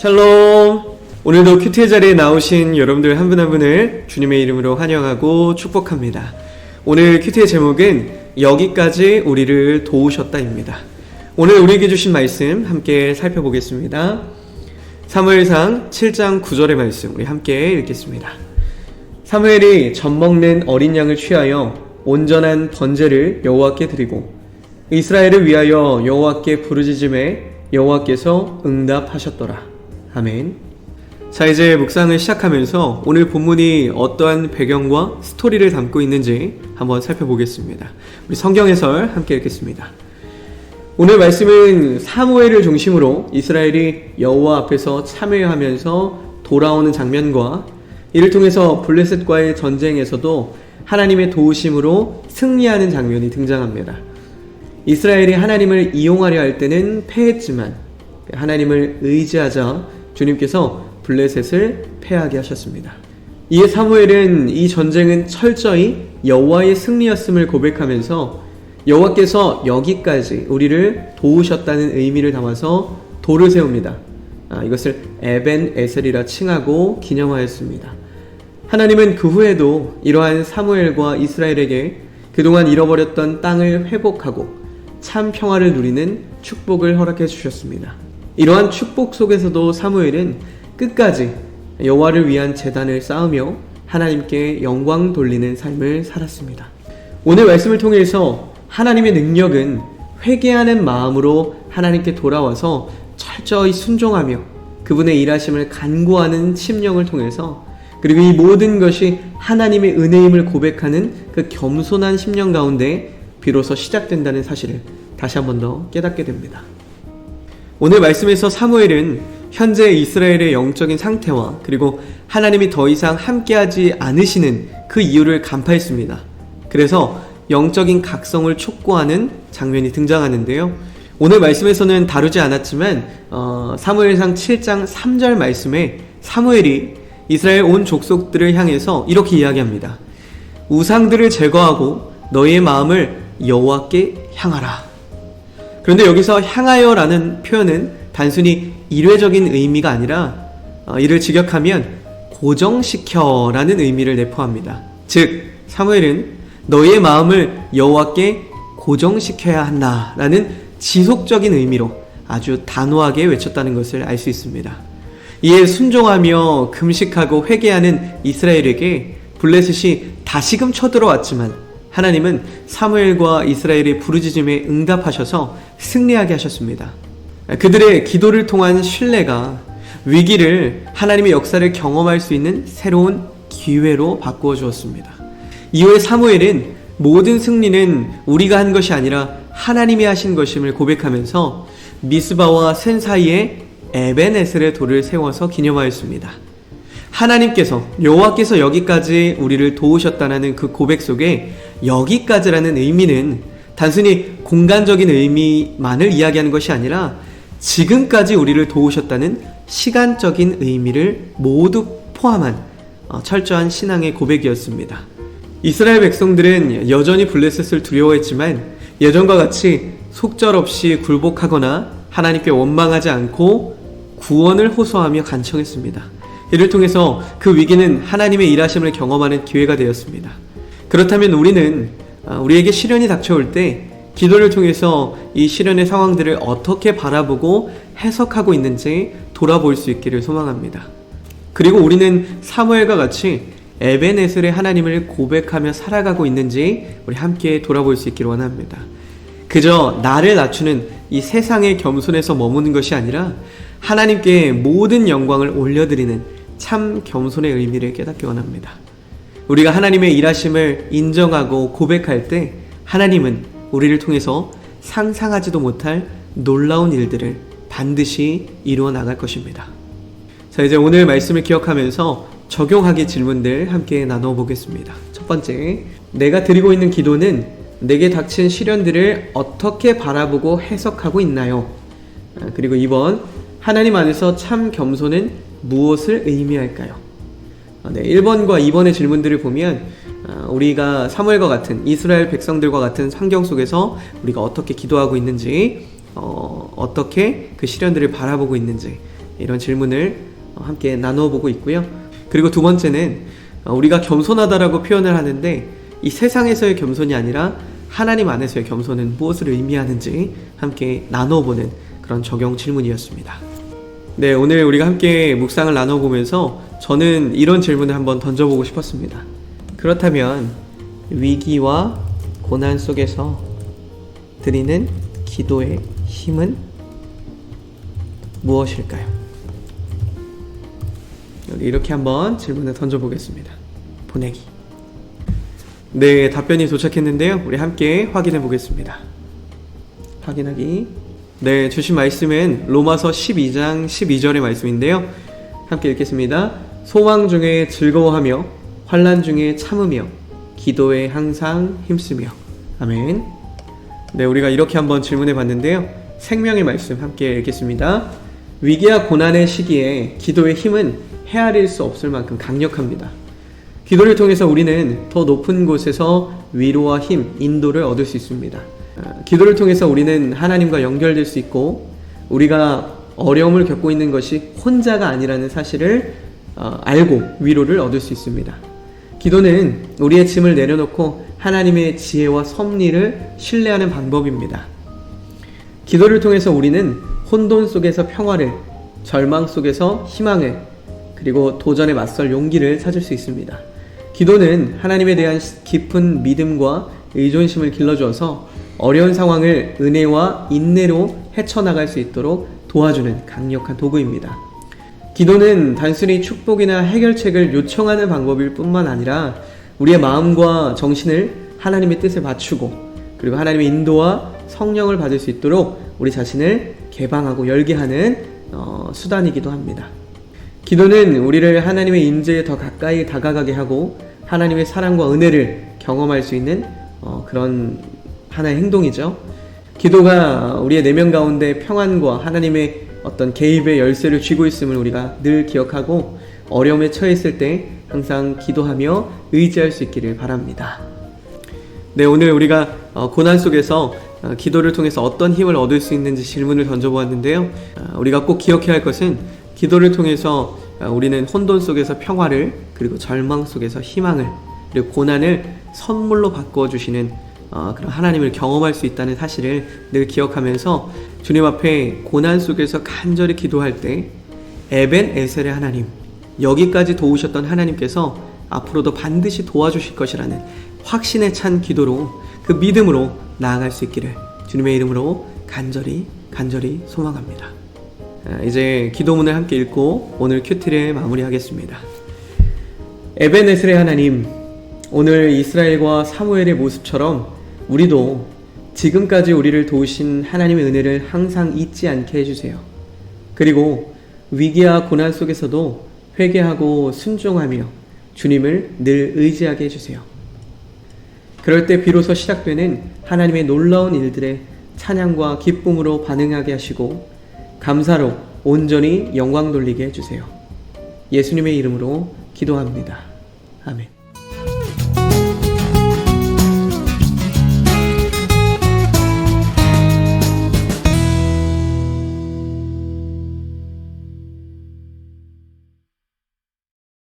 샬롬! 오늘도 큐티의 자리에 나오신 여러분들 한 분 한 분을 주님의 이름으로 환영하고 축복합니다. 오늘 큐티의 제목은 여기까지 우리를 도우셨다입니다. 오늘 우리에게 주신 말씀 함께 살펴보겠습니다. 사무엘상 7장 9절의 말씀 우리 함께 읽겠습니다. 사무엘이 젖 먹는 어린 양을 취하여 온전한 번제를 여호와께 드리고 이스라엘을 위하여 여호와께 부르짖음에 여호와께서 응답하셨더라. 아멘. 자, 이제 묵상을 시작하면서 오늘 본문이 어떠한 배경과 스토리를 담고 있는지 한번 살펴보겠습니다. 우리 성경 해설 함께 읽겠습니다. 오늘 말씀은 사무엘을 중심으로 이스라엘이 여호와 앞에서 참회하면서 돌아오는 장면과 이를 통해서 블레셋과의 전쟁에서도 하나님의 도우심으로 승리하는 장면이 등장합니다. 이스라엘이 하나님을 이용하려 할 때는 패했지만 하나님을 의지하자 주님께서 블레셋을 패하게 하셨습니다. 이에 사무엘은 이 전쟁은 철저히 여호와의 승리였음을 고백하면서 여호와께서 여기까지 우리를 도우셨다는 의미를 담아서 돌을 세웁니다. 이것을 에벤 에셀이라 칭하고 기념하였습니다. 하나님은 그 후에도 이러한 사무엘과 이스라엘에게 그동안 잃어버렸던 땅을 회복하고 참 평화를 누리는 축복을 허락해 주셨습니다. 이러한 축복 속에서도 사무엘은 끝까지 여호와를 위한 제단을 쌓으며 하나님께 영광 돌리는 삶을 살았습니다. 오늘 말씀을 통해서 하나님의 능력은 회개하는 마음으로 하나님께 돌아와서 철저히 순종하며 그분의 일하심을 간구하는 심령을 통해서 그리고 이 모든 것이 하나님의 은혜임을 고백하는 그 겸손한 심령 가운데 비로소 시작된다는 사실을 다시 한 번 더 깨닫게 됩니다. 오늘 말씀에서 사무엘은 현재 이스라엘의 영적인 상태와 그리고 하나님이 더 이상 함께하지 않으시는 그 이유를 간파했습니다. 그래서 영적인 각성을 촉구하는 장면이 등장하는데요. 오늘 말씀에서는 다루지 않았지만 사무엘상 7장 3절 말씀에 사무엘이 이스라엘 온 족속들을 향해서 이렇게 이야기합니다. 우상들을 제거하고 너희의 마음을 여호와께 향하라. 그런데 여기서 향하여라는 표현은 단순히 일회적인 의미가 아니라 이를 직역하면 고정시켜라는 의미를 내포합니다. 즉 사무엘은 너희의 마음을 여호와께 고정시켜야 한다라는 지속적인 의미로 아주 단호하게 외쳤다는 것을 알 수 있습니다. 이에 순종하며 금식하고 회개하는 이스라엘에게 블레셋이 다시금 쳐들어왔지만 하나님은 사무엘과 이스라엘의 부르짖음에 응답하셔서 승리하게 하셨습니다. 그들의 기도를 통한 신뢰가 위기를 하나님의 역사를 경험할 수 있는 새로운 기회로 바꾸어 주었습니다. 이후에 사무엘은 모든 승리는 우리가 한 것이 아니라 하나님이 하신 것임을 고백하면서 미스바와 센 사이에 에벤에셀의 돌을 세워서 기념하였습니다. 하나님께서 여호와께서 여기까지 우리를 도우셨다는 그 고백 속에 여기까지라는 의미는 단순히 공간적인 의미만을 이야기하는 것이 아니라 지금까지 우리를 도우셨다는 시간적인 의미를 모두 포함한 철저한 신앙의 고백이었습니다. 이스라엘 백성들은 여전히 블레셋을 두려워했지만 예전과 같이 속절없이 굴복하거나 하나님께 원망하지 않고 구원을 호소하며 간청했습니다. 이를 통해서 그 위기는 하나님의 일하심을 경험하는 기회가 되었습니다. 그렇다면 우리는 우리에게 시련이 닥쳐올 때 기도를 통해서 이 시련의 상황들을 어떻게 바라보고 해석하고 있는지 돌아볼 수 있기를 소망합니다. 그리고 우리는 사무엘과 같이 에벤에셀의 하나님을 고백하며 살아가고 있는지 우리 함께 돌아볼 수 있기를 원합니다. 그저 나를 낮추는 이 세상의 겸손에서 머무는 것이 아니라 하나님께 모든 영광을 올려드리는 참 겸손의 의미를 깨닫기 원합니다. 우리가 하나님의 일하심을 인정하고 고백할 때 하나님은 우리를 통해서 상상하지도 못할 놀라운 일들을 반드시 이루어 나갈 것입니다. 자, 이제 오늘 말씀을 기억하면서 적용하기 질문들 함께 나눠 보겠습니다. 첫 번째, 내가 드리고 있는 기도는 내게 닥친 시련들을 어떻게 바라보고 해석하고 있나요? 그리고 2번, 하나님 안에서 참 겸손은 무엇을 의미할까요? 1번과 2번의 질문들을 보면 우리가 사무엘과 같은 이스라엘 백성들과 같은 환경 속에서 우리가 어떻게 기도하고 있는지 어떻게 그 시련들을 바라보고 있는지 이런 질문을 함께 나누어 보고 있고요. 그리고 두 번째는 우리가 겸손하다라고 표현을 하는데 이 세상에서의 겸손이 아니라 하나님 안에서의 겸손은 무엇을 의미하는지 함께 나누어 보는 그런 적용 질문이었습니다. 네, 오늘 우리가 함께 묵상을 나누어 보면서 저는 이런 질문을 한번 던져보고 싶었습니다. 그렇다면 위기와 고난 속에서 드리는 기도의 힘은 무엇일까요? 이렇게 한번 질문을 던져보겠습니다. 보내기. 네, 답변이 도착했는데요. 우리 함께 확인해 보겠습니다. 확인하기. 네, 주신 말씀은 로마서 12장 12절의 말씀인데요. 함께 읽겠습니다. 소망 중에 즐거워하며 환난 중에 참으며 기도에 항상 힘쓰며. 아멘. 네, 우리가 이렇게 한번 질문해 봤는데요. 생명의 말씀 함께 읽겠습니다. 위기와 고난의 시기에 기도의 힘은 헤아릴 수 없을 만큼 강력합니다. 기도를 통해서 우리는 더 높은 곳에서 위로와 힘, 인도를 얻을 수 있습니다. 기도를 통해서 우리는 하나님과 연결될 수 있고 우리가 어려움을 겪고 있는 것이 혼자가 아니라는 사실을 알고 위로를 얻을 수 있습니다. 기도는 우리의 짐을 내려놓고 하나님의 지혜와 섭리를 신뢰하는 방법입니다. 기도를 통해서 우리는 혼돈 속에서 평화를, 절망 속에서 희망을, 그리고 도전에 맞설 용기를 찾을 수 있습니다. 기도는 하나님에 대한 깊은 믿음과 의존심을 길러주어서 어려운 상황을 은혜와 인내로 헤쳐나갈 수 있도록 도와주는 강력한 도구입니다. 기도는 단순히 축복이나 해결책을 요청하는 방법일 뿐만 아니라 우리의 마음과 정신을 하나님의 뜻에 맞추고 그리고 하나님의 인도와 성령을 받을 수 있도록 우리 자신을 개방하고 열게 하는 수단이기도 합니다. 기도는 우리를 하나님의 임재에 더 가까이 다가가게 하고 하나님의 사랑과 은혜를 경험할 수 있는 그런 하나의 행동이죠. 기도가 우리의 내면 가운데 평안과 하나님의 어떤 개입의 열쇠를 쥐고 있음을 우리가 늘 기억하고 어려움에 처했을 때 항상 기도하며 의지할 수 있기를 바랍니다. 네, 오늘 우리가 고난 속에서 기도를 통해서 어떤 힘을 얻을 수 있는지 질문을 던져보았는데요. 우리가 꼭 기억해야 할 것은 기도를 통해서 우리는 혼돈 속에서 평화를, 그리고 절망 속에서 희망을, 그리고 고난을 선물로 바꿔주시는 그런 하나님을 경험할 수 있다는 사실을 늘 기억하면서 주님 앞에 고난 속에서 간절히 기도할 때 에벤 에셀의 하나님, 여기까지 도우셨던 하나님께서 앞으로도 반드시 도와주실 것이라는 확신에 찬 기도로, 그 믿음으로 나아갈 수 있기를 주님의 이름으로 간절히 소망합니다. 이제 기도문을 함께 읽고 오늘 큐티를 마무리하겠습니다. 에벤에셀의 하나님, 오늘 이스라엘과 사무엘의 모습처럼 우리도 지금까지 우리를 도우신 하나님의 은혜를 항상 잊지 않게 해주세요. 그리고 위기와 고난 속에서도 회개하고 순종하며 주님을 늘 의지하게 해주세요. 그럴 때 비로소 시작되는 하나님의 놀라운 일들에 찬양과 기쁨으로 반응하게 하시고 감사로 온전히 영광 돌리게 해주세요. 예수님의 이름으로 기도합니다. 아멘.